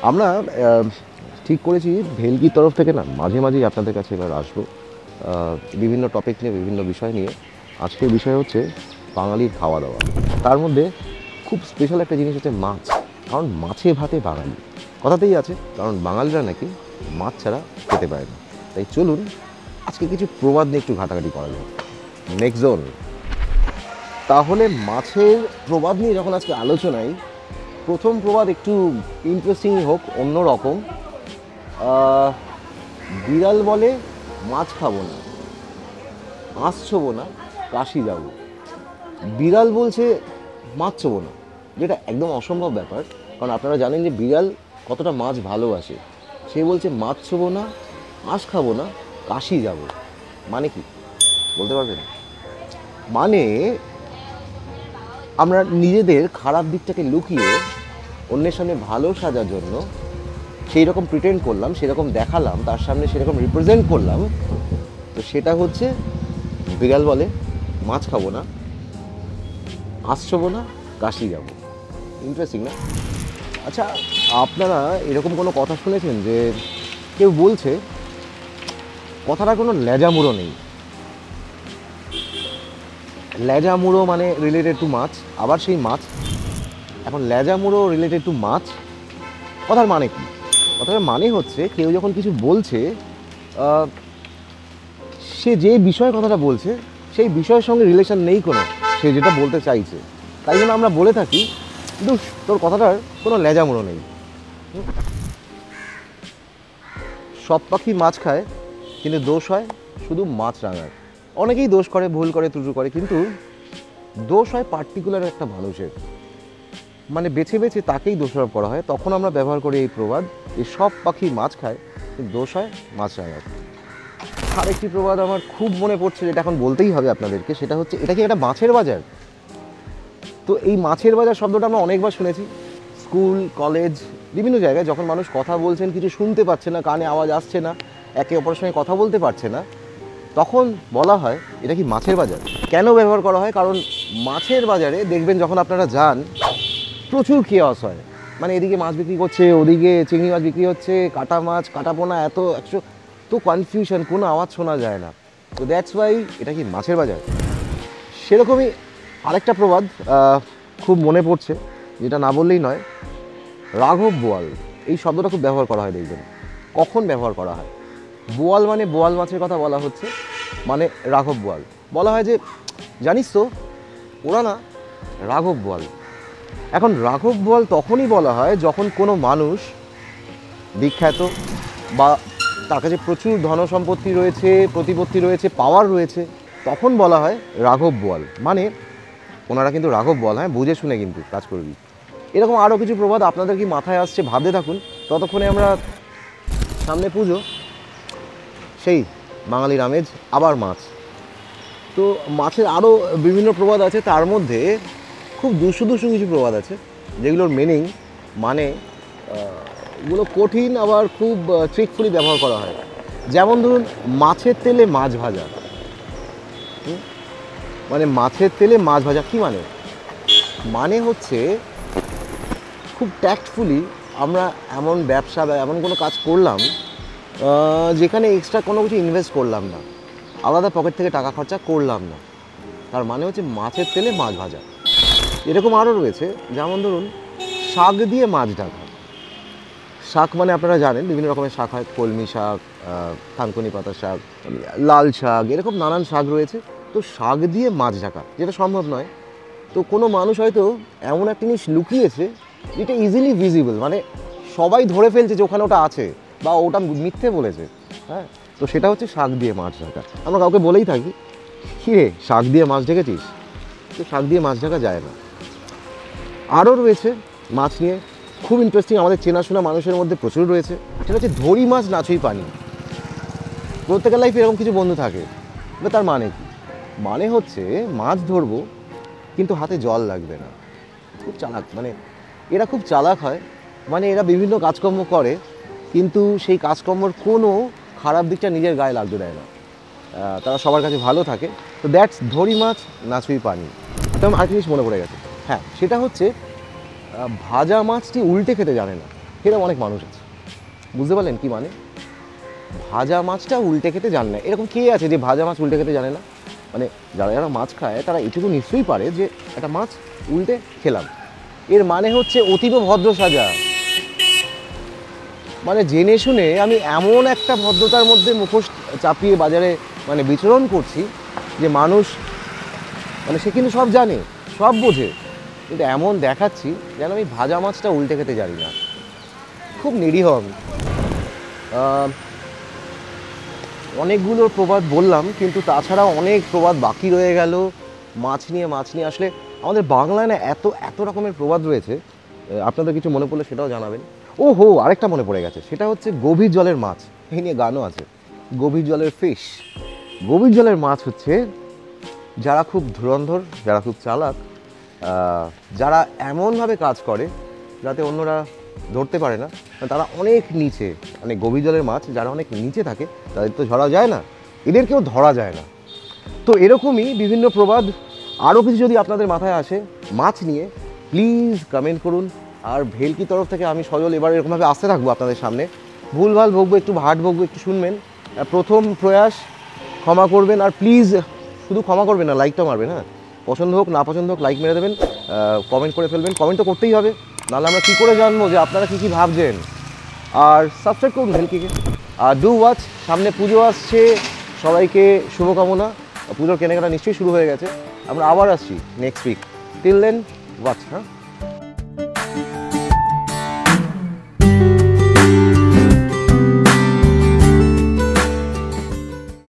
আমরা ঠিক করেছি ভেলকির তরফ থেকে না মাঝে মাঝেই আপনাদের কাছে এবার আসবো বিভিন্ন টপিক নিয়ে, বিভিন্ন বিষয় নিয়ে। আজকের বিষয় হচ্ছে বাঙালির খাওয়া দাওয়া। তার মধ্যে খুব স্পেশাল একটা জিনিস হচ্ছে মাছ। কারণ মাছে ভাতে বাঙালি কথাতেই আছে, কারণ বাঙালিরা নাকি মাছ ছাড়া খেতে পারে না। তাই চলুন আজকে কিছু প্রবাদ নিয়ে একটু ঘাটাঘাটি করা যায়। Next zone. তাহলে মাছের প্রবাদ নিয়ে যখন আজকে আলোচনায়, প্রথম প্রবাদ একটু ইন্টারেস্টিং হোক, অন্য রকম। বিড়াল বলে মাছ খাবো না, মাছ ছোবো না, কাশি যাবো। বিড়াল বলছে মাছ ছোবো না, যেটা একদম অসম্ভব ব্যাপার। কারণ আপনারা জানেন যে বিড়াল কতটা মাছ ভালোবাসে। সে বলছে মাছ ছোবো না, মাছ খাবো না, কাশি যাবো। মানে কি বলতে পারবেন? মানে আমরা নিজেদের খারাপ দিকটাকে লুকিয়ে অন্যের সামনে ভালো সাজার জন্য সেই রকম প্রিটেন্ড করলাম, সেরকম দেখালাম, তার সামনে সেরকম রিপ্রেজেন্ট করলাম। তো সেটা হচ্ছে বিড়াল বলে মাছ খাবো না, আসছবো না, কাশি যাবো। ইন্টারেস্টিং না? আচ্ছা, আপনারা এরকম কোনো কথা শুনেছেন যে কেউ বলছে কথাটা কোনো লেজামুড়ো নেই? লেজামুড়ো মানে রিলেটেড টু মাছ, আবার সেই মাছ। এখন লেজামুড়ো রিলেটেড টু মাছ, কথার মানে কি? কথাটার মানে হচ্ছে কেউ যখন কিছু বলছে, সে যে বিষয়ে কথাটা বলছে সেই বিষয়ের সঙ্গে রিলেশন নেই কোনো, সে যেটা বলতে চাইছে। তাই জন্য আমরা বলে থাকি কিন্তু তোর কথাটার কোনো লেজামুড়ো নেই। সব পাখি মাছ খায়, কিন্তু দোষ হয় শুধু মাছ রাঙার। অনেকেই দোষ করে, ভুল করে, ত্রুটি করে, কিন্তু দোষ হয় পার্টিকুলার একটা মানুষের, মানে বেছে বেছে তাকেই দোষারোপ করা হয়। তখন আমরা ব্যবহার করি এই প্রবাদ যে সব পাখি মাছ খায়, কিন্তু দোষ হয় মাছ রাঙার। আরেকটি প্রবাদ আমার খুব মনে পড়ছে, যেটা এখন বলতেই হবে আপনাদেরকে, সেটা হচ্ছে এটা কি একটা মাছের বাজার? তো এই মাছের বাজার শব্দটা আমরা অনেকবার শুনেছি স্কুল, কলেজ, বিভিন্ন জায়গায়। যখন মানুষ কথা বলছেন, কিছু শুনতে পাচ্ছে না, কানে আওয়াজ আসছে না, একে অপরের সঙ্গে কথা বলতে পারছে না, তখন বলা হয় এটা কি মাছের বাজার। কেন ব্যবহার করা হয়? কারণ মাছের বাজারে দেখবেন যখন আপনারা যান প্রচুর কেয়াস হয়। মানে এদিকে মাছ বিক্রি করছে, ওদিকে চিংড়ি মাছ বিক্রি হচ্ছে, কাটা মাছ, কাটাপোনা, এত একশো, তো কনফিউশন, কোনো আওয়াজ শোনা যায় না। তো দ্যাটস ওয়াই এটা কি মাছের বাজার। সেরকমই আরেকটা প্রবাদ খুব মনে পড়ছে, যেটা না বললেই নয়। রাঘব বোয়াল, এই শব্দটা খুব ব্যবহার করা হয় দেখবেন। কখন ব্যবহার করা হয়? বোয়াল মানে বোয়াল মাছের কথা বলা হচ্ছে, মানে রাঘব বোয়াল। বলা হয় যে জানিস তো ওরা না রাঘব বোয়াল। এখন রাঘব বোয়াল তখনই বলা হয় যখন কোনো মানুষ বিখ্যাত বা তার কাছে প্রচুর ধনসম্পত্তি রয়েছে, প্রতিপত্তি রয়েছে, পাওয়ার রয়েছে, তখন বলা হয় রাঘব বোয়াল। মানে ওনারা কিন্তু রাঘব বোয়াল, হ্যাঁ, বুঝে শুনে কিন্তু কাজ করবি। এরকম আরও কিছু প্রবাদ আপনাদের কি মাথায় আসছে ভাবতে থাকুন, ততক্ষণে আমরা সামনে পুজো, সেই বাঙালির আমেজ, আবার মাছ। তো মাছের আরও বিভিন্ন প্রবাদ আছে, তার মধ্যে খুব দুশো কিছু প্রবাদ আছে যেগুলোর মিনিং, মানে এগুলো কঠিন, আবার খুব ট্রিকফুলি ব্যবহার করা হয়। যেমন ধরুন মাছের তেলে মাছ ভাজা। মানে মাছের তেলে মাছ ভাজা কী মানে? মানে হচ্ছে খুব ট্যাক্টফুলি আমরা এমন ব্যবসা বা এমন কোনো কাজ করলাম যেখানে এক্সট্রা কোনো কিছু ইনভেস্ট করলাম না, আলাদা পকেট থেকে টাকা খরচা করলাম না, তার মানে হচ্ছে মাছের তেলে মাছ ভাজা। এরকম আরও রয়েছে, যেমন ধরুন শাক দিয়ে মাছ ঢাকা। শাক মানে আপনারা জানেন বিভিন্ন রকমের শাক হয়, কলমি শাক, থানকুনি পাতা শাক, লাল শাক, এরকম নানান শাক রয়েছে। তো শাক দিয়ে মাছ ঢাকা যেটা সম্ভব নয়। তো কোনো মানুষ হয়তো এমন একটা জিনিস লুকিয়েছে যেটা ইজিলি ভিজিবল, মানে সবাই ধরে ফেলছে যে ওখানে ওটা আছে, বা ওটা মিথ্যে বলেছে, হ্যাঁ। তো সেটা হচ্ছে শাক দিয়ে মাছ ঢাকা। আমরা কাউকে বলেই থাকি, কী রে শাক দিয়ে মাছ ঢেকেছিস? তো শাক দিয়ে মাছ ঢাকা যায় না। আরও রয়েছে মাছ নিয়ে খুব ইন্টারেস্টিং, আমাদের চেনাশোনা মানুষের মধ্যে প্রচুর রয়েছে, সেটা হচ্ছে ধরি মাছ নাচুই পানি। প্রত্যেকের লাইফে এরকম কিছু বন্ধু থাকে। তার মানে কি? মানে হচ্ছে মাছ ধরবো কিন্তু হাতে জল লাগবে না। খুব চালাক, মানে এরা খুব চালাক হয়। মানে এরা বিভিন্ন কাজকর্ম করে, কিন্তু সেই কাজকর্মর কোনো খারাপ দিকটা নিজের গায়ে লাগতে দেয় না, তারা সবার কাছে ভালো থাকে। তো দ্যাটস ধরি মাছ নাচুই পানি। তেমন আরেকটা জিনিস মনে পড়ে গেছে, হ্যাঁ, সেটা হচ্ছে ভাজা মাছটি উল্টে খেতে জানে না। এরকম অনেক মানুষ আছে। বুঝতে পারলেন কি মানে? ভাজা মাছটা উল্টে খেতে জানে না। এরকম কে আছে যে ভাজা মাছ উল্টে খেতে জানে না? মানে যারা যারা মাছ খায় তারা এটুকু নিশ্চয়ই পারে যে একটা মাছ উল্টে খেলাম, এর মানে হচ্ছে অতীব ভদ্র সাজা। মানে জেনে শুনে আমি এমন একটা ভদ্রতার মধ্যে মুখোশ চাপিয়ে বাজারে মানে বিচরণ করছি যে মানুষ মানে সে কিন্তু সব জানে, সব বোঝে, কিন্তু এমন দেখাচ্ছি যেন আমি ভাজা মাছটা উল্টে খেতে জানি না। খুব নিরীহ আমি। অনেকগুলো প্রবাদ বললাম, কিন্তু তাছাড়াও অনেক প্রবাদ বাকি রয়ে গেল মাছ নিয়ে। আসলে আমাদের বাংলায় না এত এত রকমের প্রবাদ রয়েছে, আপনাদের কিছু মনে পড়লে সেটাও জানাবেন। ও হো, আরেকটা মনে পড়ে গেছে, সেটা হচ্ছে গভীর জলের মাছ। এই নিয়ে গানও আছে, গভীর জলের ফিশ। গভীর জলের মাছ হচ্ছে যারা খুব ধুরন্ধর, যারা খুব চালাক, যারা এমনভাবে কাজ করে যাতে অন্যরা ধরতে পারে না, তারা অনেক নিচে, মানে গভীর জলের মাছ যারা অনেক নিচে থাকে তাদের তো ধরা যায় না, এদেরকেও ধরা যায় না। তো এরকমই বিভিন্ন প্রবাদ আরও কিছু যদি আপনাদের মাথায় আসে মাছ নিয়ে, প্লিজ কমেন্ট করুন। আর ভেলকি তরফ থেকে আমি সজল এবার এরকমভাবে আসতে থাকবো আপনাদের সামনে, ভুলভাল বকবো, একটু হাট বকবো, একটু শুনবেন। প্রথম প্রয়াস, ক্ষমা করবেন। আর প্লিজ শুধু ক্ষমা করবেন না, লাইকটা মারবেন। হ্যাঁ, পছন্দ হোক না পছন্দ হোক লাইক মেরে দেবেন, কমেন্ট করে ফেলবেন। কমেন্ট তো করতেই হবে, নাহলে আমরা কী করে জানবো যে আপনারা কী কী ভাবছেন। আর সাবস্ক্রাইব করুন ভেলকিকে। আর ডু ওয়াচ, সামনে পুজো আসছে, সবাইকে শুভকামনা। পুজোর কেনাকাটা নিশ্চয়ই শুরু হয়ে গেছে। আমরা আবার আসছি next week. Till then watch. হ্যাঁ।